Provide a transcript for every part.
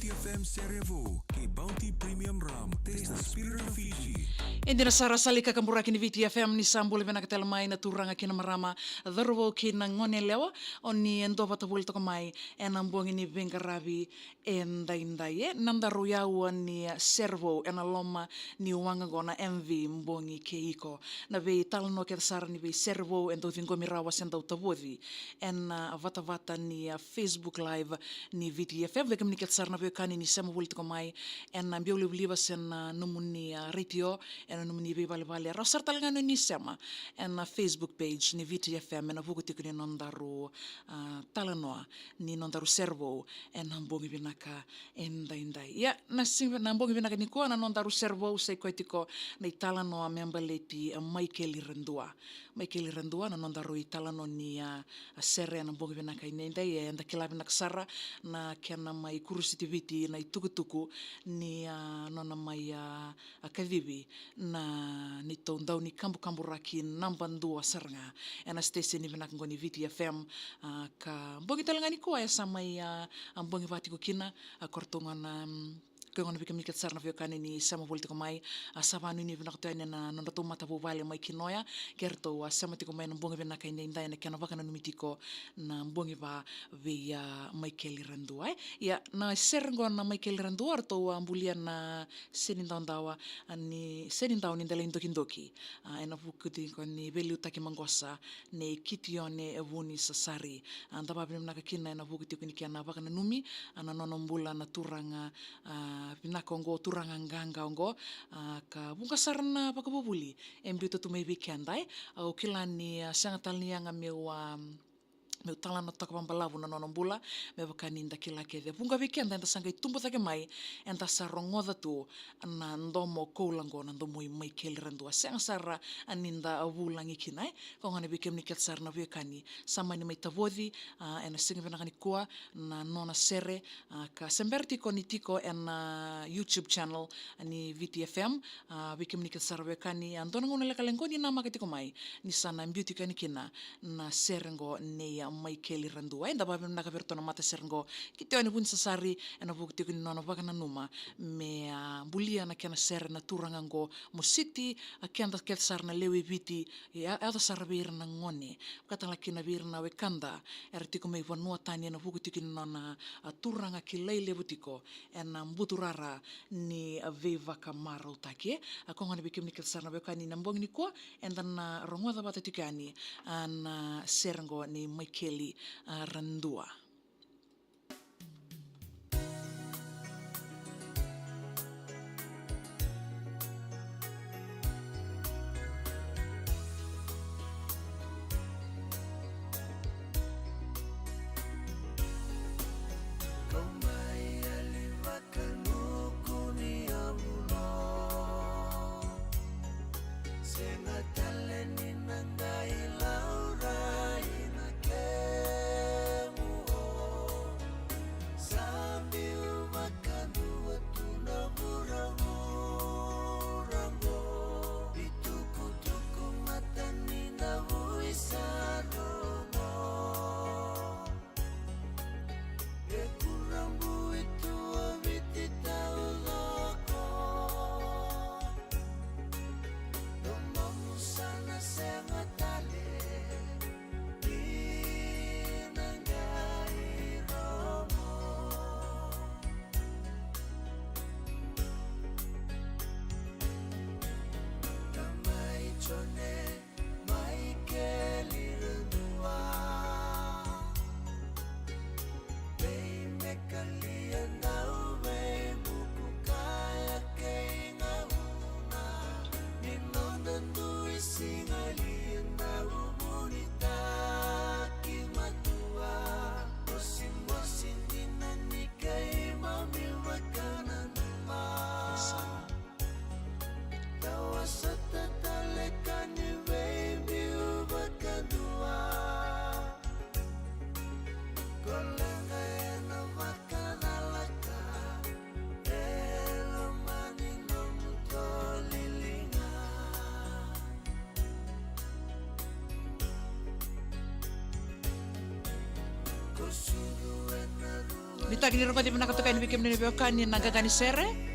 VTFM Serevo, ke Bounty Premium Rum, taste the spirit of Fiji. Indi na sara salika kambura kini VTFM ni sambule vena katela mai na turanga kina marama dharwo kina ngone lewa oni endo patavul to mai ena mbongi ni vengaravi endai nandaru yau ni servo ena loma ni wanga gona MV mbongi keiko na ve talno ke sara ni ve servo endo vingo mirawa senda utavodi ena vata ni Facebook live ni VTFM ve kemni ke sara na ve kani ni sema vul to mai ena mbiole bliva sen numuni radio ena numuni ve vale rasar talgano ni sema ena Facebook page ni VTFM ena vuku tikuni nondaru talanoa ni nondaru servo ena mbongi binaka endai ya na mbongi binaka ni ko na nondaru servo sai koitiko na talanoa membaleti Michael Irandua na nondaru talano ni sere na mbongi binaka endai enda kila binaka sara na kena mai kurusiti na itukutuku ni nona mai kavivi na ni tondau ni kambu raki nambandua saranga ena station ni binaka ngoni VTFM ka mbongi talangani ko ya samai mbongi vati ko kina kortongan kaya nga bikamnikat sarna vyo kani ni sama voltiko mai savanu ni vinakto ina na nondato mata vale mai kinoya kerto sama tiko mai mbongi vina kaina inda ina kana vaka na numitiko na mbongi va via Michael Irandua ya na sergo na Michael Irandua arto ambulia na senindawa ni ndala indoki ena vukuti ko ni velu taki mangosa ne kitione evuni sasari anda babim nakakina ena vukuti ko ni kana vaka na numi ana nonombula na turanga pinakongo turanga nganga ongo ka bunga sarna pakabubuli embito tu may weekend ay o kilani sangatal niya nga meu talana toka pambalavu na nonombula me vakaninda kila kede bunga weekend enda sangai tumbo take mai enda sarongoda tu na ndomo koulango na ndomo mai kelirandua sang sara aninda avulangi kinai kongane bikem ni ket sarna vekani sama ni mai tavodi ena singa venakani kua na nona sere ka semberti konitiko ena YouTube channel ni VTFM bikem ni ket sara vekani andona ngone lekalengoni na makatiko mai ni sana beauty kani kina na serengo neya Michael Irandua enda babem nakaverto na mata serengo kitioni pun sasari ena bukti kuni nona vaka na numa me bulia na kena ser na turangango musiti akenda ket sar na lewe viti ya ata sar bir na ngone kata laki na bir na wekanda ertiko me vanua tani na bukti kuni nona turanga kilele butiko ena mbuturara ni veva kamara utake akonga bikim ni ket sar na bekani na mbong ni ko enda na rongoda bata tikani na serengo ni Michael Irandua. Rambu Nitagini roka di manakatoka ni bikim ni bioka ni nagagani sere.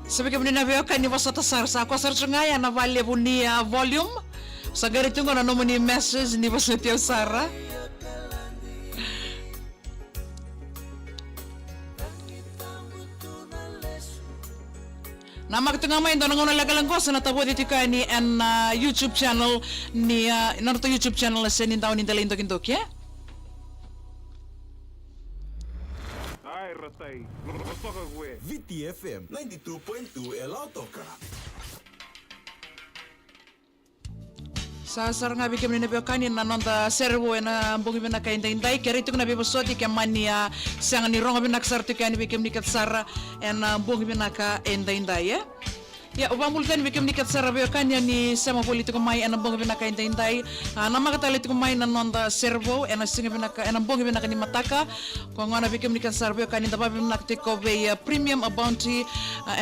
Sabi ka na veo kani wasa tasar sa ako sar ngaya na valya ni volume. Sa ganito nga ano mo ni message ni wasa tiyo Sara. Na magtunga mo ito nang unalagalang ko sa natabo dito ka ni an YouTube channel ni naruto YouTube channel na senin daw ni Dalendo Kindok ya. Ai, ratay. Rotoka gue. VTFM 92.2 El Autoca. Sa sarang nga bigyan na kanin na nonda servo na bungi na kain day kaya ito na bibosoti kaya mania sang ni ronga binaksarti kaya ni bigyan ni katsara en bungi na ka day ya. Ya, ubang mulkan bikim ni katsara beo kanya ni sama politiko mai anang bungi binaka inday nama katali tiko mai nanonda servo ena singa binaka enang bungi binaka ni mataka ko ngana bikim ni katsara beo kanya daba binaka tiko be premium bounty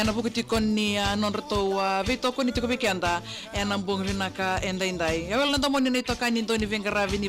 ena buku tiko ni nonreto vito ko ni tiko bikianda enang bungi binaka inday ya wel nanda mo ni to kanya ndo ni vengaravi ni